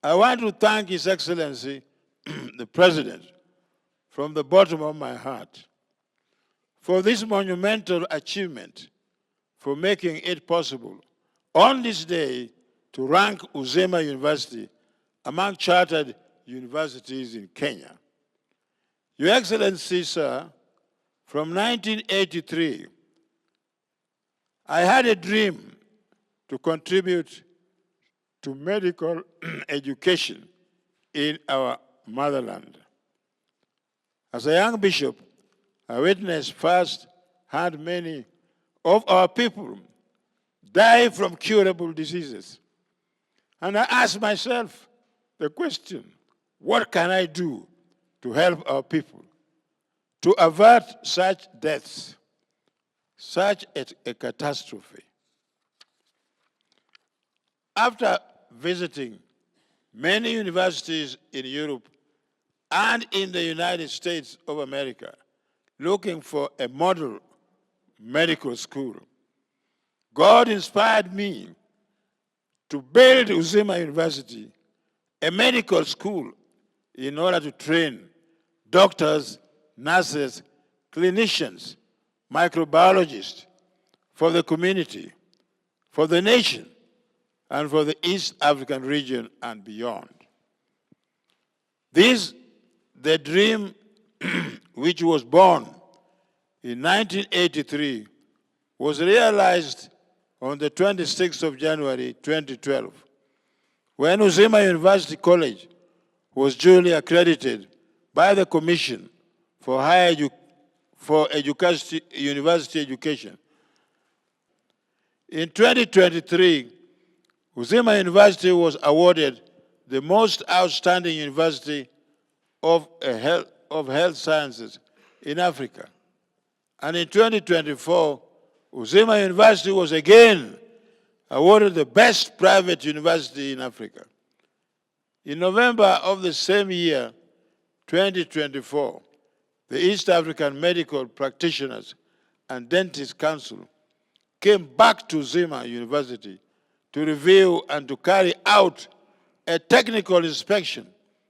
I want to thank His Excellency, the President, from the bottom of my heart, for this monumental achievement, for making it possible on this day to rank Uzema University among chartered universities in Kenya. Your Excellency, sir, from 1983, I had a dream to contribute to medical education in our motherland. As a young bishop, I witnessed firsthand many of our people die from curable diseases. And I asked myself the question, what can I do to help our people to avert such deaths, such a catastrophe? After visiting many universities in Europe and in the United States of America, looking for a model medical school, God inspired me to build Uzema University, a medical school, in order to train doctors, nurses, clinicians, microbiologists for the community, for the nation, and for the East African region and beyond. This, the dream which was born in 1983, was realized on the 26th of January 2012, when Uzema University College was duly accredited by the Commission for University Education. In 2023, Uzema University was awarded the most outstanding university of health sciences in Africa. And in 2024, Uzema University was again awarded the best private university in Africa. In November of the same year, 2024, the East African Medical Practitioners and Dentists Council came back to Uzema University to review and to carry out a technical inspection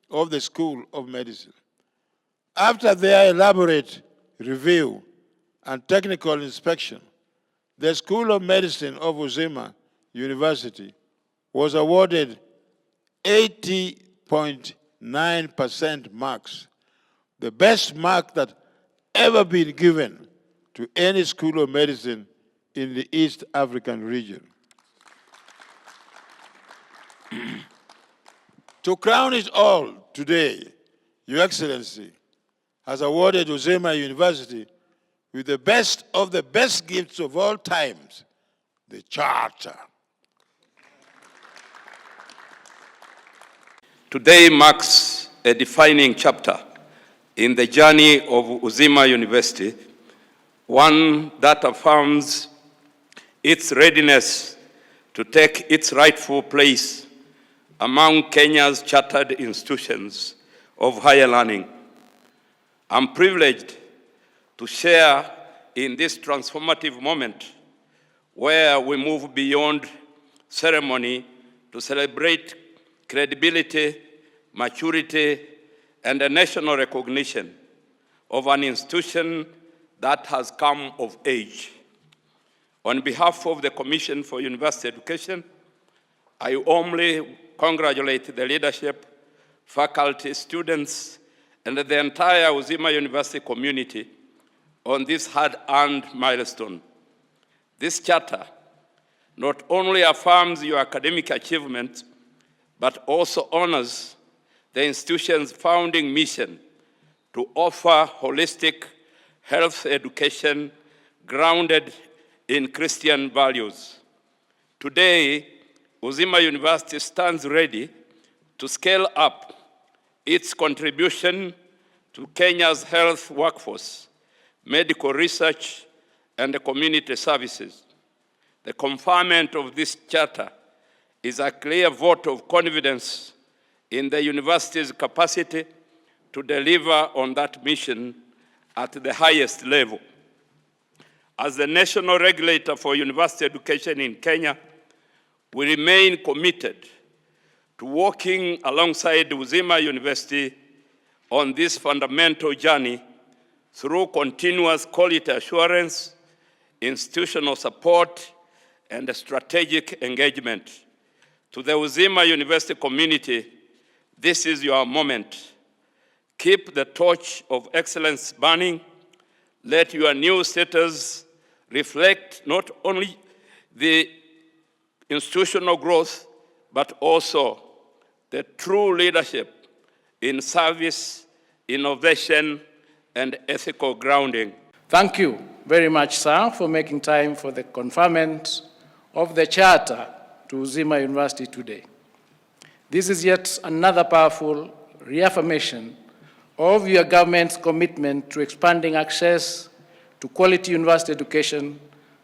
of the School of Medicine. After their elaborate review and technical inspection, the School of Medicine of Uzema University was awarded 80.9% marks, the best mark that ever been given to any School of Medicine in the East African region. To crown it all, today, Your Excellency has awarded Uzema University with the best of the best gifts of all times, the Charter. Today marks a defining chapter in the journey of Uzema University, one that affirms its readiness to take its rightful place among Kenya's chartered institutions of higher learning. I'm privileged to share in this transformative moment where we move beyond ceremony to celebrate credibility, maturity, and a national recognition of an institution that has come of age. On behalf of the Commission for University Education, I warmly congratulate the leadership, faculty, students, and the entire Uzema University community on this hard-earned milestone. This charter not only affirms your academic achievements, but also honors the institution's founding mission to offer holistic health education grounded in Christian values. Today, Uzema University stands ready to scale up its contribution to Kenya's health workforce, medical research, and community services. The conferment of this charter is a clear vote of confidence in the university's capacity to deliver on that mission at the highest level. As the national regulator for university education in Kenya, we remain committed to working alongside Uzima University on this fundamental journey through continuous quality assurance, institutional support, and strategic engagement. To the Uzima University community, this is your moment. Keep the torch of excellence burning. Let your new status reflect not only the institutional growth, but also the true leadership in service, innovation, and ethical grounding. Thank you very much, sir, for making time for the conferment of the charter to Uzima University today. This is yet another powerful reaffirmation of your government's commitment to expanding access to quality university education,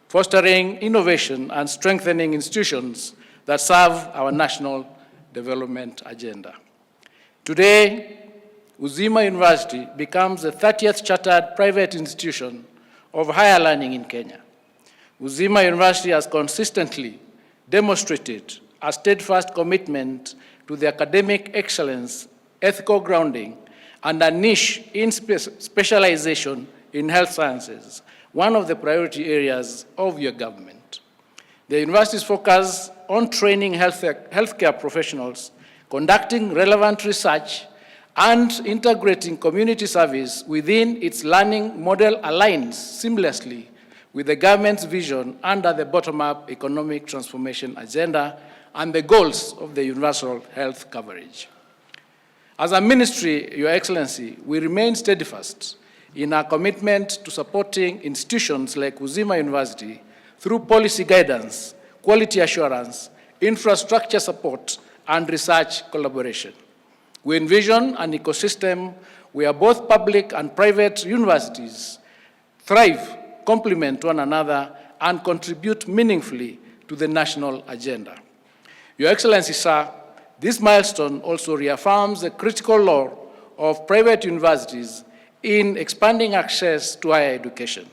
fostering innovation, and strengthening institutions that serve our national development agenda. Today, Uzima University becomes the 30th chartered private institution of higher learning in Kenya. Uzima University has consistently demonstrated a steadfast commitment to the academic excellence, ethical grounding, and a niche in specialization in health sciences, one of the priority areas of your government. The university's focus on training healthcare professionals, conducting relevant research, and integrating community service within its learning model aligns seamlessly with the government's vision under the bottom-up economic transformation agenda and the goals of the universal health coverage. As a ministry, Your Excellency, we remain steadfast in our commitment to supporting institutions like Uzima University through policy guidance, quality assurance, infrastructure support, and research collaboration. We envision an ecosystem where both public and private universities thrive, complement one another, and contribute meaningfully to the national agenda. Your Excellency, sir, this milestone also reaffirms the critical role of private universities in expanding access to higher education.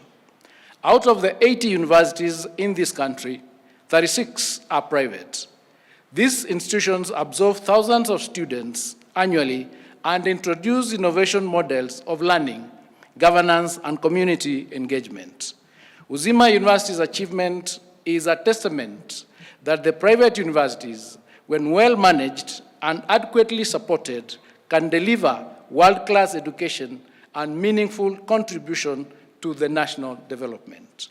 Out of the 80 universities in this country, 36 are private. These institutions absorb thousands of students annually and introduce innovation models of learning, governance, and community engagement. Uzima University's achievement is a testament that the private universities, when well managed and adequately supported, can deliver world-class education and meaningful contribution to the national development.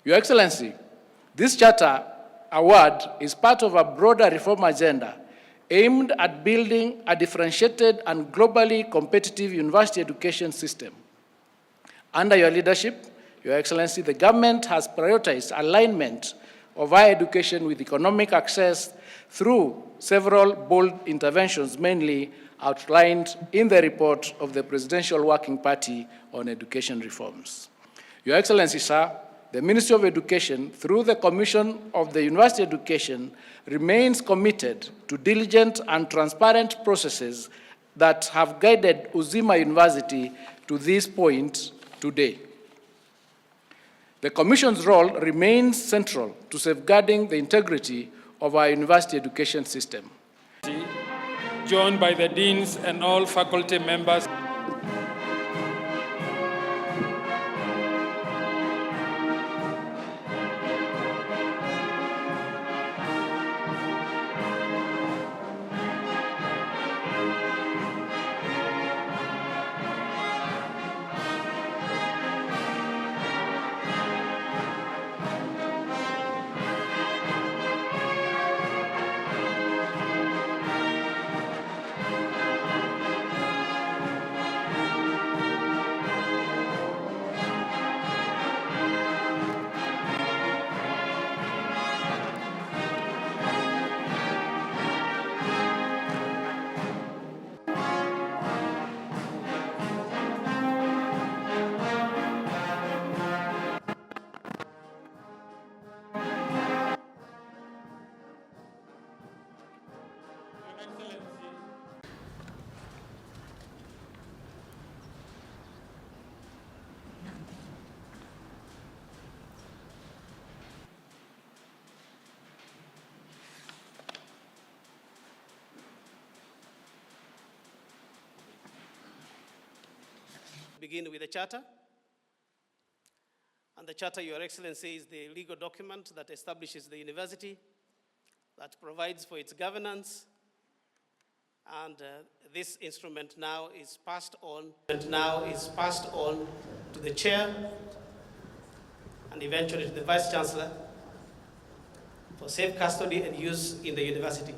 Your Excellency, this charter award is part of a broader reform agenda aimed at building a differentiated and globally competitive university education system. Under your leadership, Your Excellency, the government has prioritized alignment of higher education with economic access through several bold interventions, mainly outlined in the report of the Presidential Working Party on Education Reforms. Your Excellency, sir, the Ministry of Education, through the Commission of the University Education, remains committed to diligent and transparent processes that have guided Uzima University to this point today. The Commission's role remains central to safeguarding the integrity of our university education system. Joined by the deans and all faculty members. begin with the charter. And the charter, Your Excellency, is the legal document that establishes the university, that provides for its governance. And this instrument now is passed on to the chair and eventually to the Vice Chancellor for safe custody and use in the university.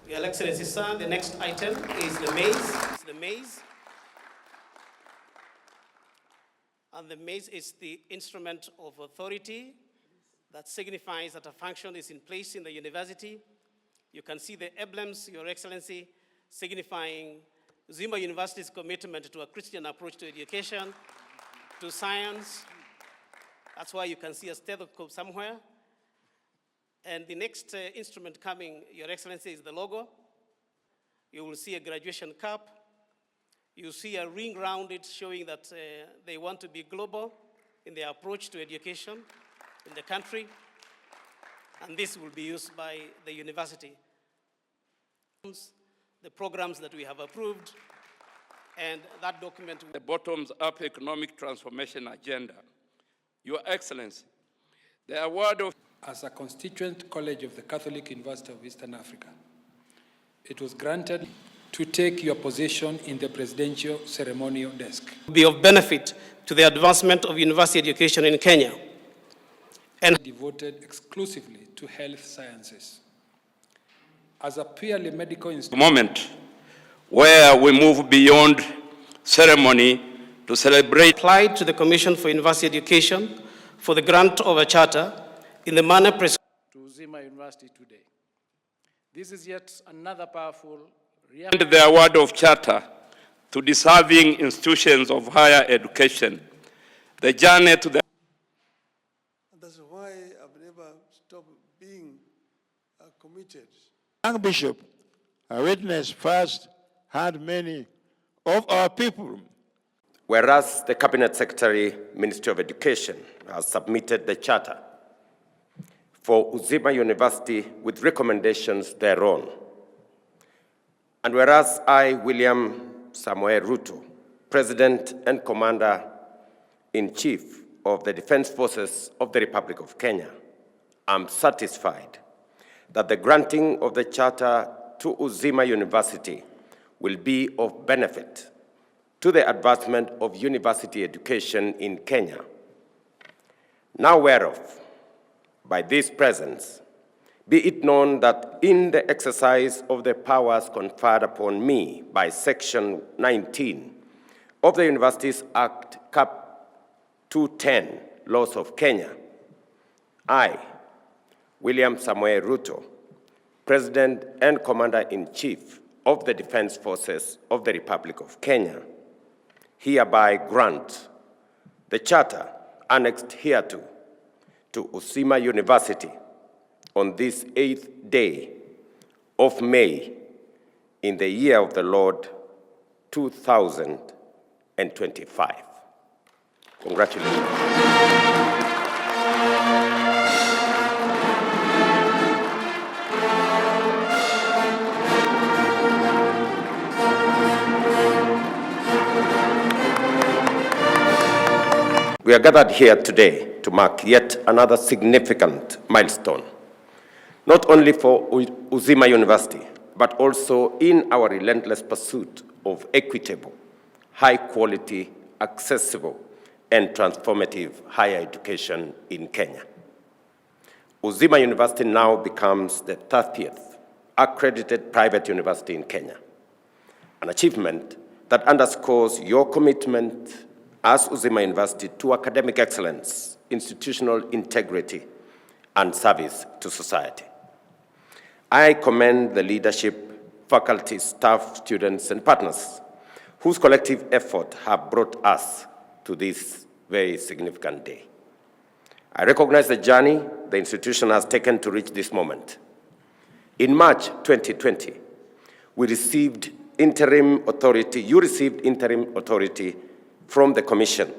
Your Excellency, sir, the next item is the maize. And the maize is the instrument of authority that signifies that a function is in place in the university. You can see the emblems, Your Excellency, signifying Uzima University's commitment to a Christian approach to education, to science. That's why you can see a stethoscope somewhere. And the next instrument coming, Your Excellency, is the logo. You will see a graduation cup. You see a ring around it showing that they want to be global in their approach to education in the country. And this will be used by the university. The programs that we have approved, and that document. The bottoms-up economic transformation agenda. Your Excellency, the award of... As a constituent college of the Catholic University of Eastern Africa, it was granted to take your position in the presidential ceremonial desk. Be of benefit to the advancement of university education in Kenya. And devoted exclusively to health sciences. As a purely medical institution. Moment where we move beyond ceremony to celebrate. Applied to the Commission for University Education for the grant of a charter in the manner prescribed to Uzima University today. This is yet another powerful and the award of charter to deserving institutions of higher education. The journey to the... That's why I've never stopped being committed. Young Bishop, a witness first, had many of our people. Whereas the Cabinet Secretary, Ministry of Education, has submitted the charter for Uzima University with recommendations thereon. And whereas I, William Samoei Ruto, President and Commander-in-Chief of the Defense Forces of the Republic of Kenya, am satisfied that the granting of the charter to Uzima University will be of benefit to the advancement of university education in Kenya. Now whereof, by this presence, be it known that in the exercise of the powers conferred upon me by Section 19 of the Universities Act Cap 210, Laws of Kenya, I, William Samoei Ruto, President and Commander-in-Chief of the Defense Forces of the Republic of Kenya, hereby grant the charter annexed hereto to Uzima University on this 8th day of May in the year of the Lord 2025. Congratulations. We are gathered here today to mark yet another significant milestone, not only for Uzima University, but also in our relentless pursuit of equitable, high-quality, accessible, and transformative higher education in Kenya. Uzima University now becomes the 30th accredited private university in Kenya, an achievement that underscores your commitment as Uzima University to academic excellence, institutional integrity, and service to society. I commend the leadership, faculty, staff, students, and partners whose collective effort have brought us to this very significant day. I recognize the journey the institution has taken to reach this moment. In March 2020, you received interim authority from the Commission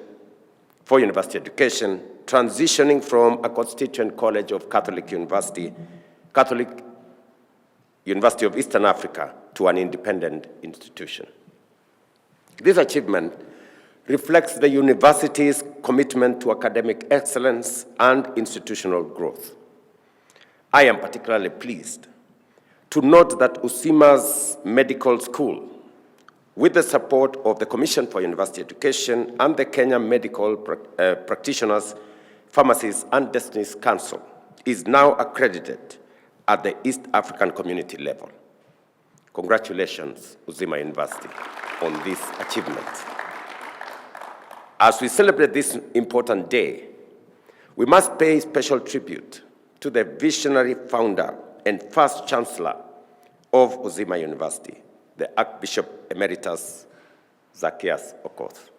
for University Education, transitioning from a constituent college of Catholic University of Eastern Africa to an independent institution. This achievement reflects the university's commitment to academic excellence and institutional growth. I am particularly pleased to note that Uzima's medical school, with the support of the Commission for University Education and the Kenya Medical Practitioners, Pharmacists and Destinies Council, is now accredited at the East African community level. Congratulations, Uzima University, on this achievement. As we celebrate this important day, we must pay special tribute to the visionary founder and first chancellor of Uzima University, the Archbishop Emeritus Zacchaeus Okoth.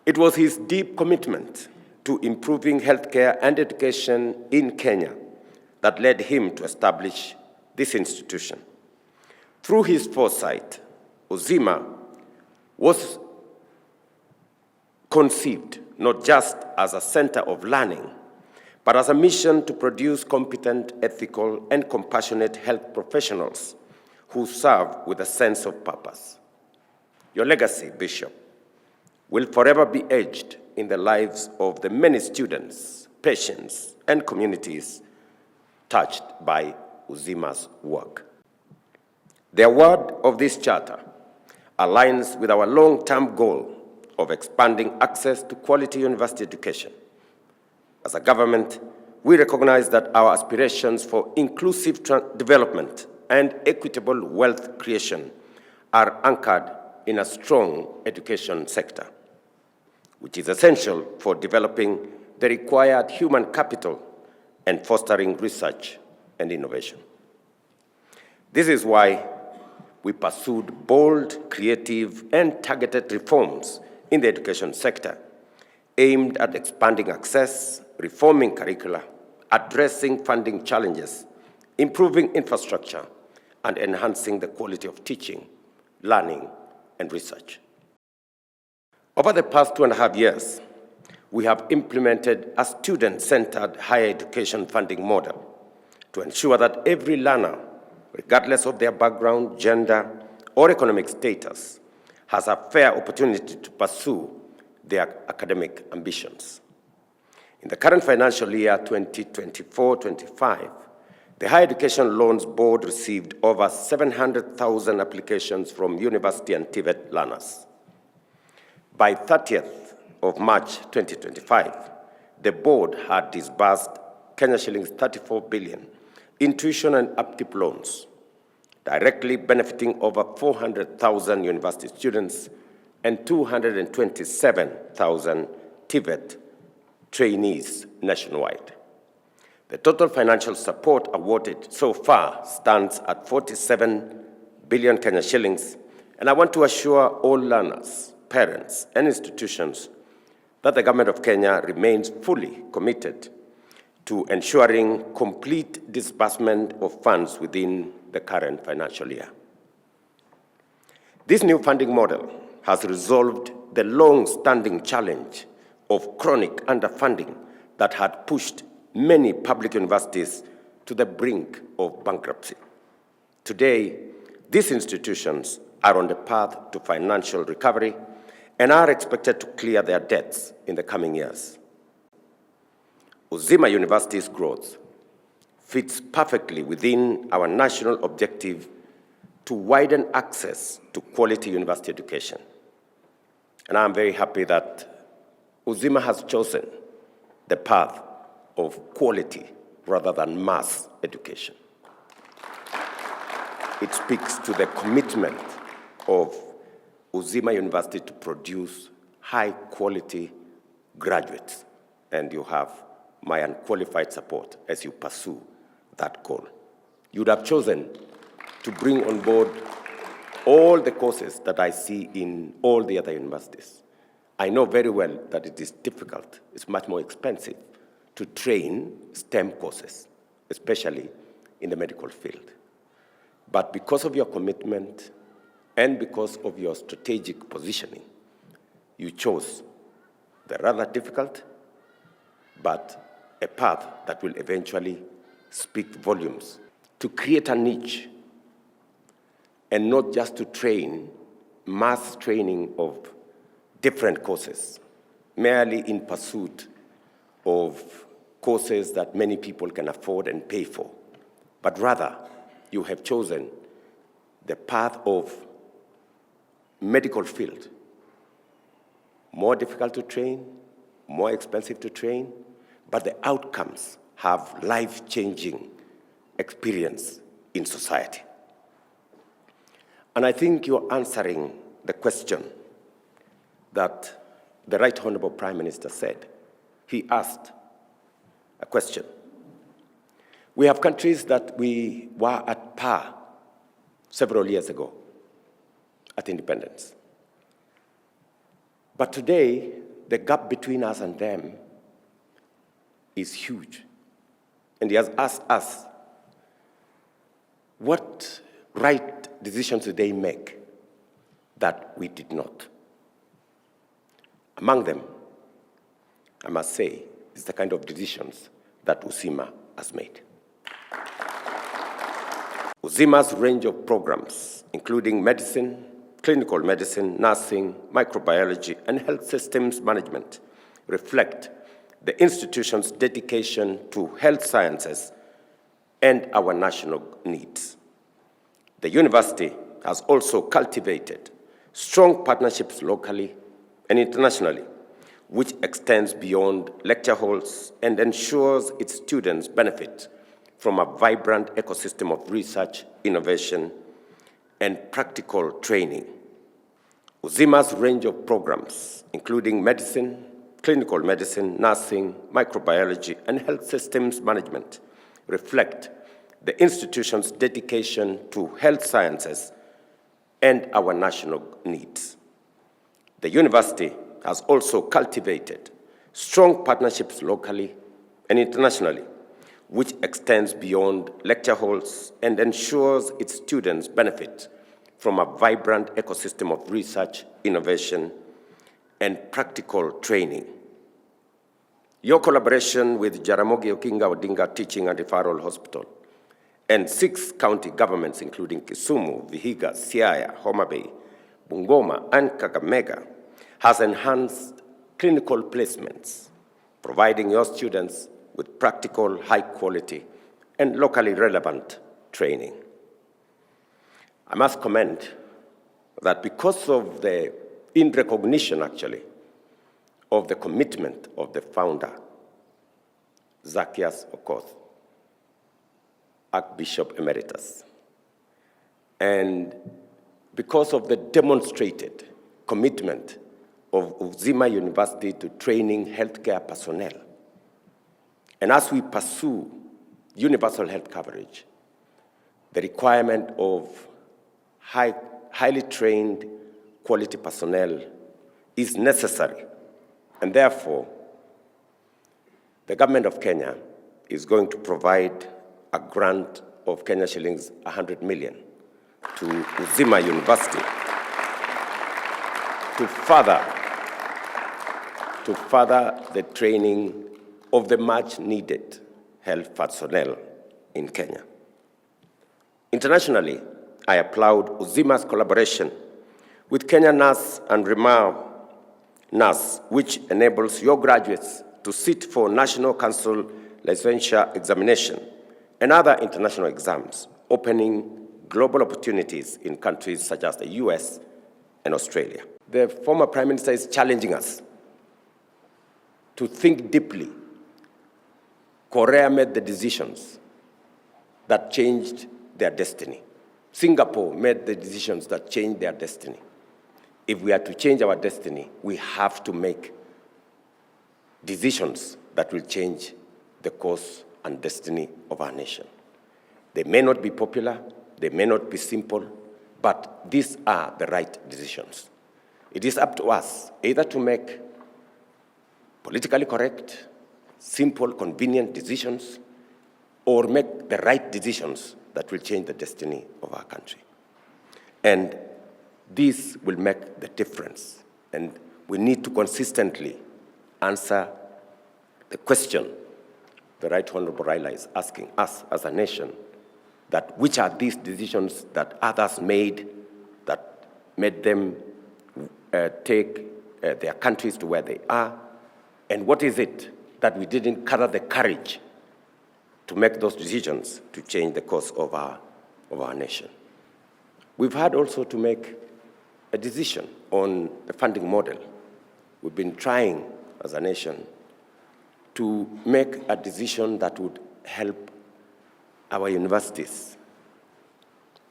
It was his deep commitment to improving healthcare and education in Kenya that led him to establish this institution. Through his foresight, Uzima was conceived not just as a center of learning, but as a mission to produce competent, ethical, and compassionate health professionals who serve with a sense of purpose. Your legacy, Bishop, will forever be etched in the lives of the many students, patients, and communities touched by Uzima's work. The award of this charter aligns with our long-term goal of expanding access to quality university education. As a government, we recognize that our aspirations for inclusive development and equitable wealth creation are anchored in a strong education sector, which is essential for developing the required human capital and fostering research and innovation. This is why we pursued bold, creative, and targeted reforms in the education sector, aimed at expanding access, reforming curricula, addressing funding challenges, improving infrastructure, and enhancing the quality of teaching, learning, and research. Over the past 2.5 years, we have implemented a student-centered higher education funding model to ensure that every learner, regardless of their background, gender, or economic status, has a fair opportunity to pursue their academic ambitions. In the current financial year 2024-25, the Higher Education Loans Board received over 700,000 applications from university and TVET learners. By 30th of March 2025, the board had disbursed Kenya shillings 34 billion in tuition and upkeep loans, directly benefiting over 400,000 university students and 227,000 TVET trainees nationwide. The total financial support awarded so far stands at 47 billion Kenya shillings, and I want to assure all learners, parents, and institutions that the Government of Kenya remains fully committed to ensuring complete disbursement of funds within the current financial year. This new funding model has resolved the long-standing challenge of chronic underfunding that had pushed many public universities to the brink of bankruptcy. Today, these institutions are on the path to financial recovery and are expected to clear their debts in the coming years. Uzima University's growth fits perfectly within our national objective to widen access to quality university education. And I'm very happy that Uzima has chosen the path of quality rather than mass education. It speaks to the commitment of Uzima University to produce high-quality graduates, and you have my unqualified support as you pursue that goal. You would have chosen to bring on board all the courses that I see in all the other universities. I know very well that it is difficult, it's much more expensive to train STEM courses, especially in the medical field. But because of your commitment and because of your strategic positioning, you chose the rather difficult but a path that will eventually speak volumes, to create a niche and not just to train, mass training of different courses, merely in pursuit of courses that many people can afford and pay for, but rather you have chosen the path of medical field, more difficult to train, more expensive to train, but the outcomes have life-changing experience in society. And I think you're answering the question that the Right Honorable Prime Minister said. He asked a question. We have countries that we were at par several years ago at independence. But today, the gap between us and them is huge. And he has asked us, what right decisions did they make that we did not? Among them, I must say, is the kind of decisions that Uzima has made. Uzima's range of programs, including medicine, clinical medicine, nursing, microbiology, and health systems management, reflect the institution's dedication to health sciences and our national needs. The university has also cultivated strong partnerships locally and internationally, which extends beyond lecture halls and ensures its students benefit from a vibrant ecosystem of research, innovation, and practical training. Uzima's range of programs, including medicine, clinical medicine, nursing, microbiology, and health systems management, reflect the institution's dedication to health sciences and our national needs. The university has also cultivated strong partnerships locally and internationally, which extends beyond lecture halls and ensures its students benefit from a vibrant ecosystem of research, innovation, and practical training. Your collaboration with Jaramogi Oginga Odinga Teaching and Referral Hospital and 6 county governments, including Kisumu, Vihiga, Siaya, Homa Bay, Bungoma, and Kakamega, has enhanced clinical placements, providing your students with practical, high-quality, and locally relevant training. I must comment that because of in recognition, actually, of the commitment of the founder, Zacchaeus Okoth, Archbishop Emeritus, and because of the demonstrated commitment of Uzima University to training healthcare personnel, and as we pursue universal health coverage, the requirement of highly trained quality personnel is necessary, and therefore, the government of Kenya is going to provide a grant of Kenya shillings 100 million to Uzima University to further the training of the much needed health personnel in Kenya. Internationally, I applaud Uzima's collaboration with Kenya Nurse and Remar Nurse, which enables your graduates to sit for National Council licensure examination and other international exams, opening global opportunities in countries such as the US and Australia. The former Prime Minister is challenging us to think deeply. Korea made the decisions that changed their destiny. Singapore made the decisions that changed their destiny. If we are to change our destiny, we have to make decisions that will change the course and destiny of our nation. They may not be popular, they may not be simple, but these are the right decisions. It is up to us either to make politically correct, simple, convenient decisions, or make the right decisions that will change the destiny of our country. And this will make the difference. And we need to consistently answer the question the Right Honorable Raila is asking us as a nation that which are these decisions that others made that made them take their countries to where they are, and what is it that we didn't gather the courage to make those decisions to change the course of our nation. We've had also to make a decision on the funding model. We've been trying as a nation to make a decision that would help our universities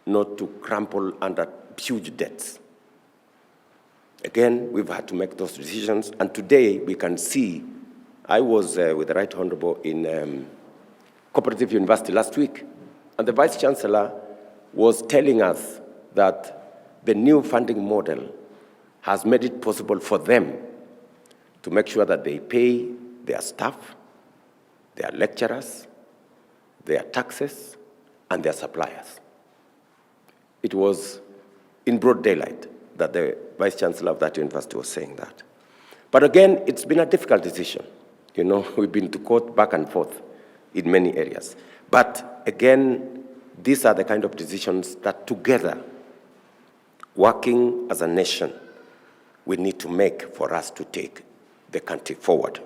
not to crumple under huge debts. Again, we've had to make those decisions, and today we can see, I was with the Right Honorable in Cooperative University last week, and the Vice Chancellor was telling us that the new funding model has made it possible for them to make sure that they pay their staff, their lecturers, their taxes, and their suppliers. It was in broad daylight that the Vice Chancellor of that university was saying that. But again, it's been a difficult decision. You know, we've been to court back and forth in many areas. But again, these are the kind of decisions that together, working as a nation, we need to make for us to take the country forward.